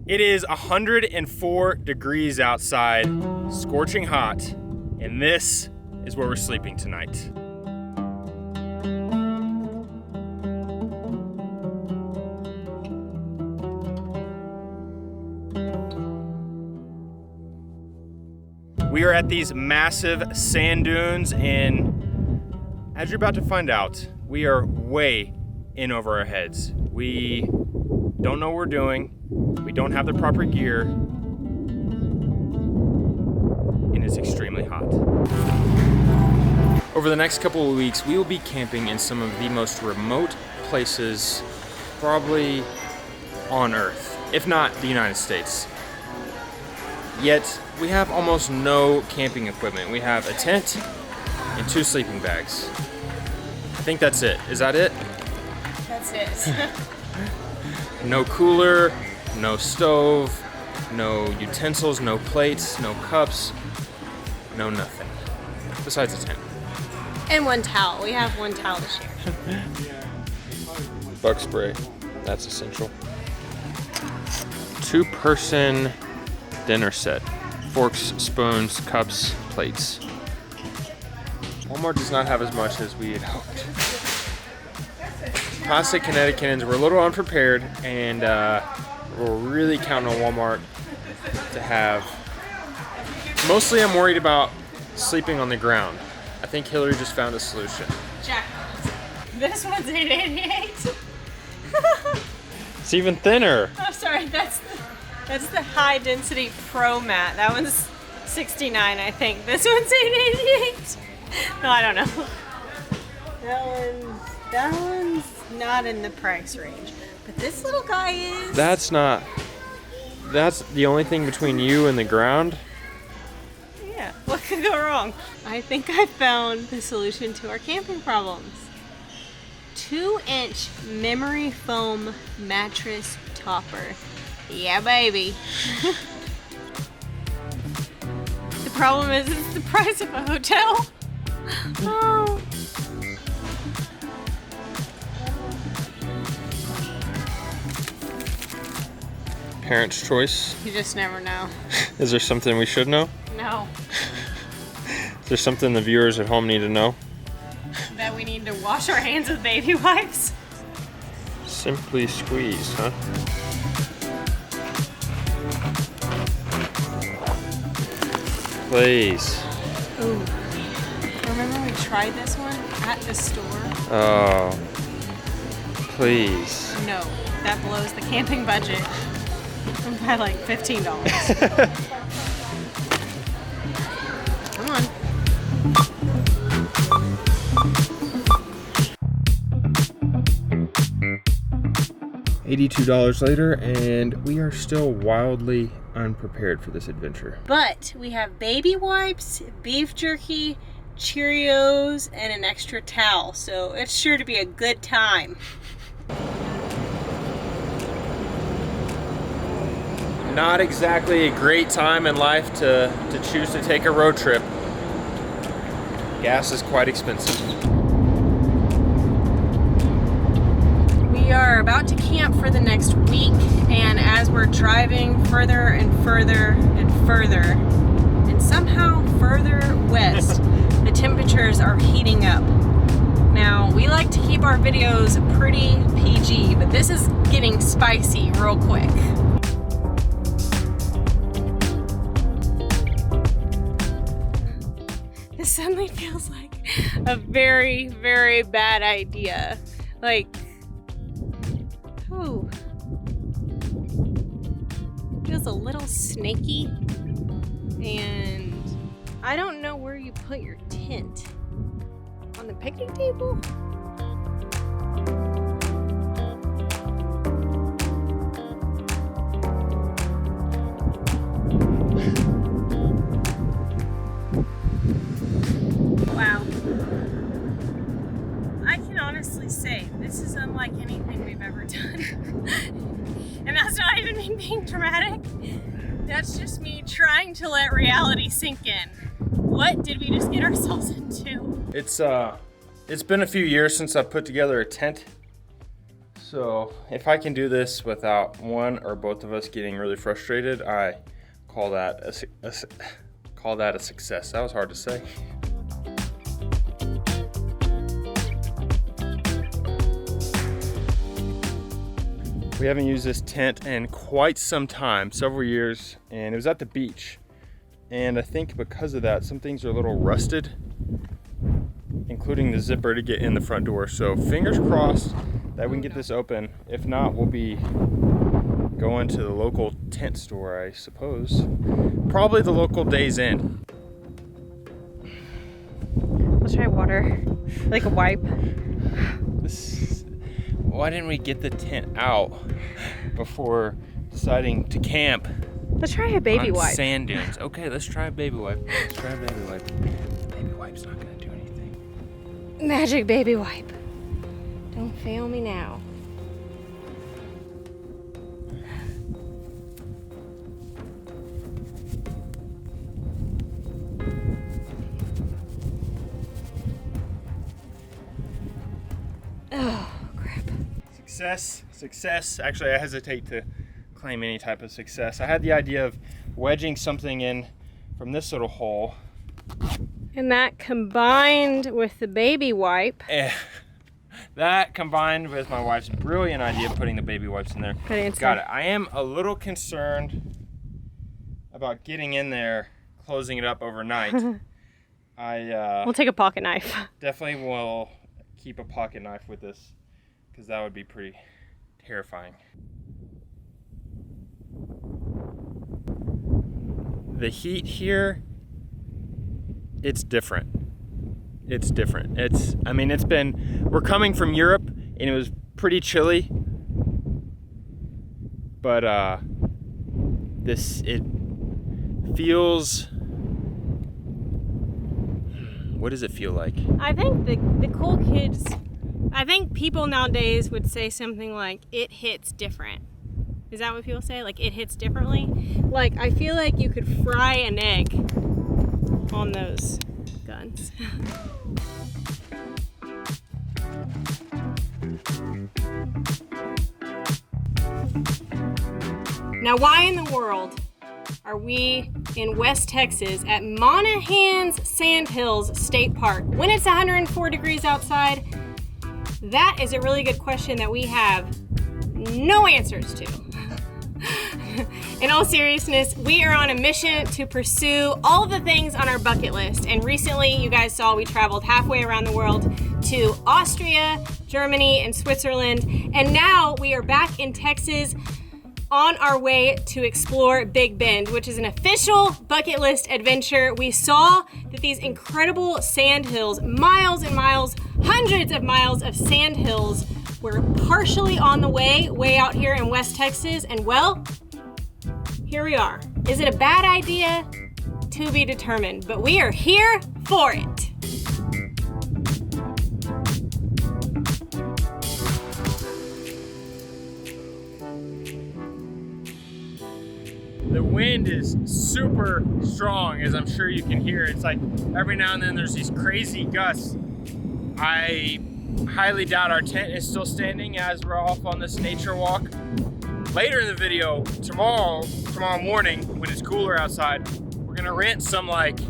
It is 104 degrees outside, scorching hot, and this is where we're sleeping tonight. We are at these massive sand dunes, and as you're about to find out, we are way in over our heads. We don't know what we're doing. We don't have the proper gear, and it's extremely hot. Over the next couple of weeks, we will be camping in some of the most remote places probably on Earth, if not the United States. Yet, we have almost no camping equipment. We have a tent and 2 sleeping bags. I think that's it. Is that it? That's it. No cooler, no stove, no utensils, no plates, no cups, no nothing. Besides a tent. And 1 towel. We have 1 towel to share. Bug spray. That's essential. 2-person dinner set. Forks, spoons, cups, plates. Walmart does not have as much as we had hoped. Pasta Kinetic Kennons were a little unprepared, and we're really counting on Walmart to have. Mostly I'm worried about sleeping on the ground. I think Hillary just found a solution. Jack, this one's $8.88. It's even thinner. Oh, sorry, that's the high density pro mat. That one's $69, I think. This one's $8.88. No, I don't know. That one's not in the price range, but this little guy is. That's the only thing between you and the ground. Yeah, what could go wrong? I think I found the solution to our camping problems. 2-inch memory foam mattress topper. Yeah, baby. The problem is it's the price of a hotel. Oh. Parent's choice. You just never know. Is there something we should know? No. Is there something the viewers at home need to know? That we need to wash our hands with baby wipes. Simply squeeze, huh? Please. Ooh. Remember we tried this one at the store? Oh. Please. No, that blows the camping budget by like $15. Come on. $82 later, and we are still wildly unprepared for this adventure. But we have baby wipes, beef jerky, Cheerios, and an extra towel, so it's sure to be a good time. Not exactly a great time in life to choose to take a road trip. Gas is quite expensive. We are about to camp for the next week, and as we're driving further and further and further, and somehow further west, the temperatures are heating up. Now, we like to keep our videos pretty PG, but this is getting spicy real quick. This suddenly feels like a very, very bad idea. Like, ooh. Feels a little snaky. And I don't know where you put your tent. On the picnic table? Wow. I can honestly say this is unlike anything we've ever done. And that's not even me being dramatic. That's just me trying to let reality sink in. What did we just get ourselves into? It's been a few years since I've put together a tent, So if I can do this without one or both of us getting really frustrated, I call that a success. That was hard to say. We haven't used this tent in quite some time, several years, and it was at the beach. And I think because of that, some things are a little rusted, including the zipper to get in the front door. So fingers crossed that we can get this open. If not, we'll be going to the local tent store, I suppose. Probably the local Days Inn. Let's try water, like a wipe. Why didn't we get the tent out before deciding to camp? Let's try a baby wipe. Sand dunes. Okay, let's try a baby wipe. Baby wipe's not gonna do anything. Magic baby wipe. Don't fail me now. Oh, crap. Success. Actually, I hesitate to claim any type of success. I had the idea of wedging something in from this little hole. And that combined with the baby wipe. That combined with my wife's brilliant idea of putting the baby wipes in there. Got it. I am a little concerned about getting in there, closing it up overnight. We'll take a pocket knife. Definitely will keep a pocket knife with us, because that would be pretty terrifying. The heat here, it's different. We're coming from Europe and it was pretty chilly, but it feels, what does it feel like? I think the cool kids, I think people nowadays would say something like, it hits different. Is that what people say? Like, it hits differently? Like, I feel like you could fry an egg on those guns. Now, why in the world are we in West Texas at Monahans State Park when it's 104 degrees outside? That is a really good question that we have no answers to. In all seriousness, we are on a mission to pursue all of the things on our bucket list. And recently, you guys saw we traveled halfway around the world to Austria, Germany, and Switzerland. And now we are back in Texas on our way to explore Big Bend, which is an official bucket list adventure. We saw that these incredible sand hills, miles and miles, hundreds of miles of sand hills, were partially on the way out here in West Texas. And well, here we are. Is it a bad idea? To be determined, but we are here for it. The wind is super strong, as I'm sure you can hear. It's like every now and then there's these crazy gusts. I highly doubt our tent is still standing as we're off on this nature walk. Later in the video, tomorrow morning, when it's cooler outside, we're gonna rent some what do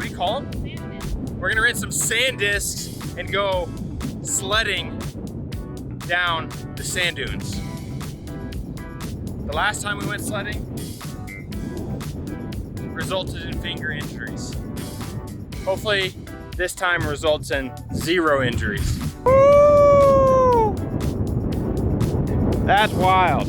you call them? Sand discs. We're gonna rent some sand discs and go sledding down the sand dunes. The last time we went sledding resulted in finger injuries. Hopefully this time results in 0 injuries. Woo! That's wild.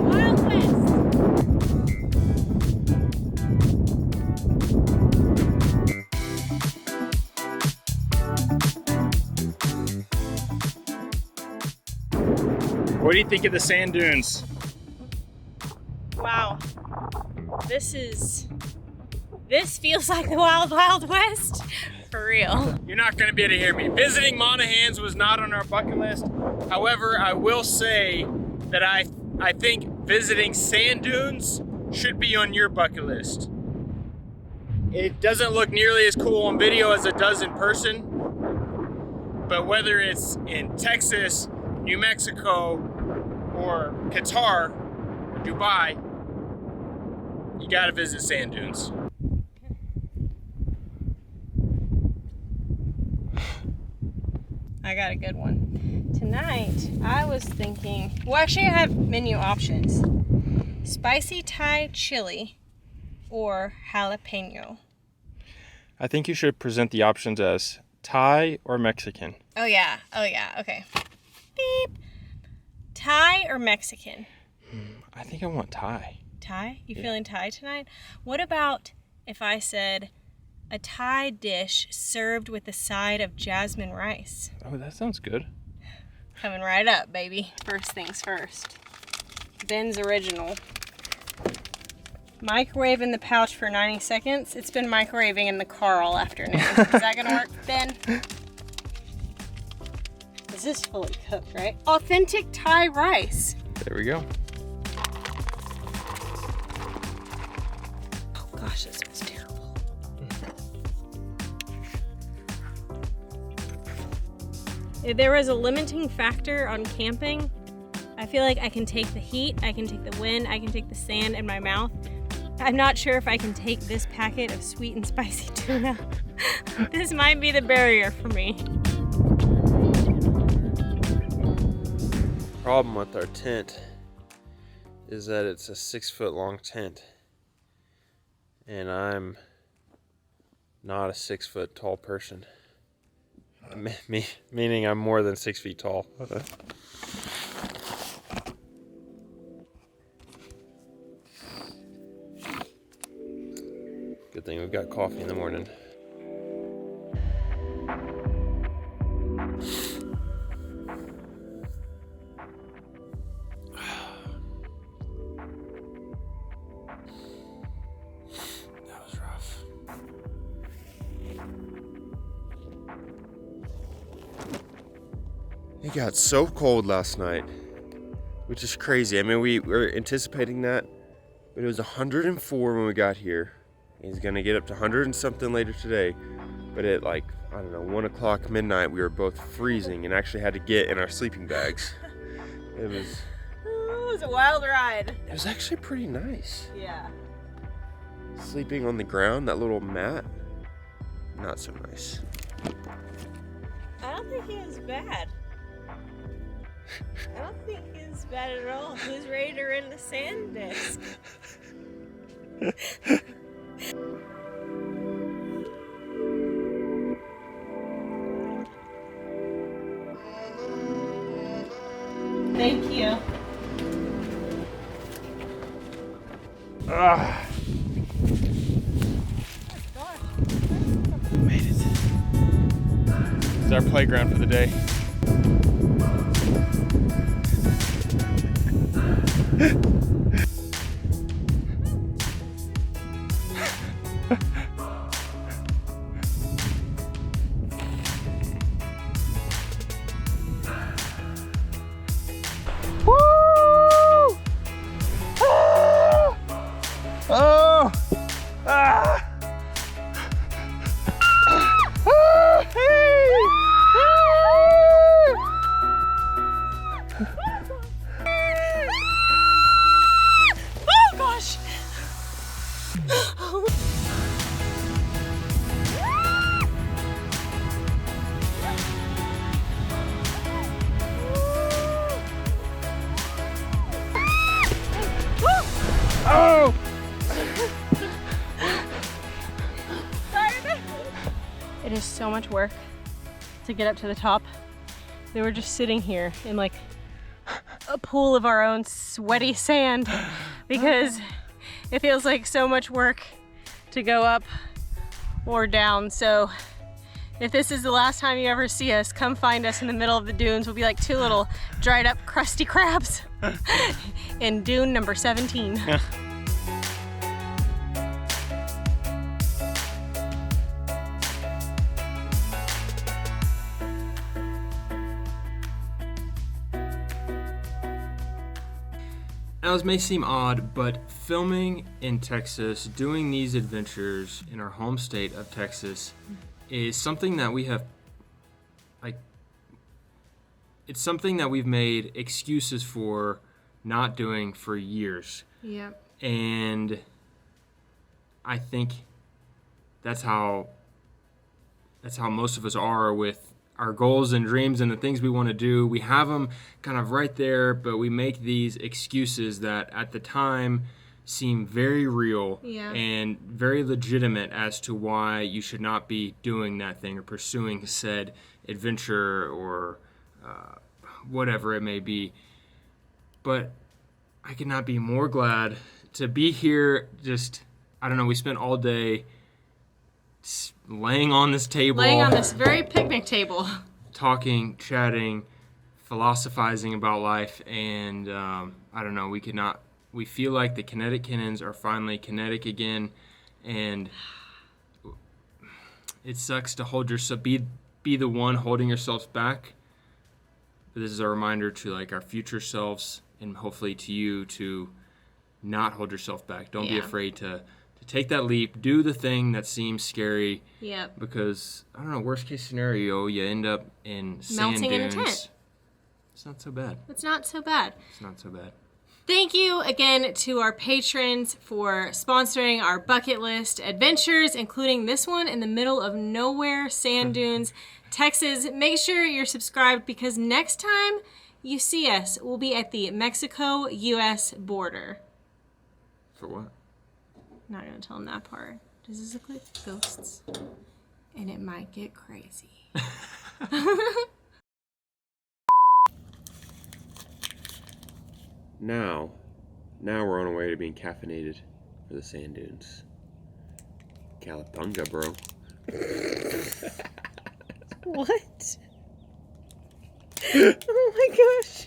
Wild West. What do you think of the sand dunes? Wow. This feels like the Wild Wild West. For real. You're not gonna be able to hear me. Visiting Monahans was not on our bucket list. However, I will say that I think visiting sand dunes should be on your bucket list. It doesn't look nearly as cool on video as it does in person, But whether it's in Texas, New Mexico, or Qatar, or Dubai, you gotta visit sand dunes. I got a good one. Tonight, I was thinking, well, actually, I have menu options. Spicy Thai chili or jalapeno. I think you should present the options as Thai or Mexican. Oh yeah, okay. Beep. Thai or Mexican? I think I want Thai. Thai? You feeling Thai tonight? What about if I said a Thai dish served with a side of jasmine rice? Oh, that sounds good. Coming right up, baby. First things first. Ben's original. Microwave in the pouch for 90 seconds. It's been microwaving in the car all afternoon. Is that gonna work, Ben? This is fully cooked, right? Authentic Thai rice. There we go. Oh gosh, this smells terrible. If there was a limiting factor on camping, I feel like I can take the heat, I can take the wind, I can take the sand in my mouth. I'm not sure if I can take this packet of sweet and spicy tuna. This might be the barrier for me. Problem with our tent is that it's a 6-foot long tent, and I'm not a 6-foot tall person. Meaning I'm more than 6 feet tall. Good thing we've got coffee in the morning. That was rough. It got so cold last night, which is crazy. I mean, we were anticipating that, but it was 104 when we got here. It's gonna get up to 100 and something later today, but at like, I don't know, 1 o'clock midnight, we were both freezing and actually had to get in our sleeping bags. It was a wild ride. It was actually pretty nice. Yeah. Sleeping on the ground, that little mat, not so nice. I don't think he was bad. I don't think he was bad at all. He was ready to run the sand disc. Thank you. Made it. It's our playground for the day. It is so much work to get up to the top. They were just sitting here in like a pool of our own sweaty sand because it feels like so much work to go up or down. So if this is the last time you ever see us, come find us in the middle of the dunes. We'll be like two little dried up crusty crabs in dune number 17. Now, this may seem odd, but filming in Texas, doing these adventures in our home state of Texas, is something that we have like it's something that we've made excuses for not doing for years. Yep. And I think that's how most of us are with our goals and dreams and the things we want to do. We have them kind of right there, but we make these excuses that at the time seem very real and very legitimate as to why you should not be doing that thing or pursuing said adventure or whatever it may be. But I could not be more glad to be here. Just, I don't know, we spent all day laying on this table. Laying on this very picnic table. Talking, chatting, philosophizing about life, and I don't know, we feel like the Kinetic Kennons are finally kinetic again, and it sucks to hold yourself, be the one holding yourselves back. But this is a reminder to like our future selves, and hopefully to you, to not hold yourself back. Don't be afraid to take that leap. Do the thing that seems scary. Yep. Because, I don't know, worst case scenario, you end up in sand melting dunes. in a tent. It's not so bad. It's not so bad. It's not so bad. Thank you again to our patrons for sponsoring our bucket list adventures, including this one in the middle of nowhere, sand dunes, Texas. Make sure you're subscribed because next time you see us, we'll be at the Mexico-U.S. border. For what? Not going to tell them that part. Does this look like ghosts? And it might get crazy. Now we're on our way to being caffeinated for the sand dunes. Calipunga, bro. What? Oh my gosh.